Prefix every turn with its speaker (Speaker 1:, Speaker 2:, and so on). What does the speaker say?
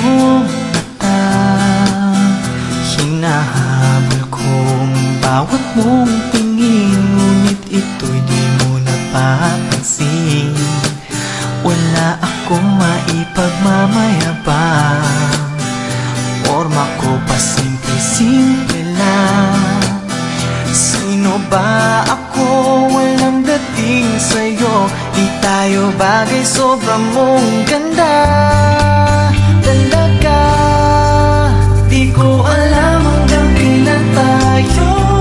Speaker 1: iyong mata. Hinahabol kong bawat mong tingin, ngunit ito'y di mo napapansin. Wala akong maipagmamayabang, forma ko pa simple-simple lang. Sino ba ako? Walang dating sa'yo. Di tayo bagay, sobrang mong ganda talaga. Di ko alam hanggang kailan tayo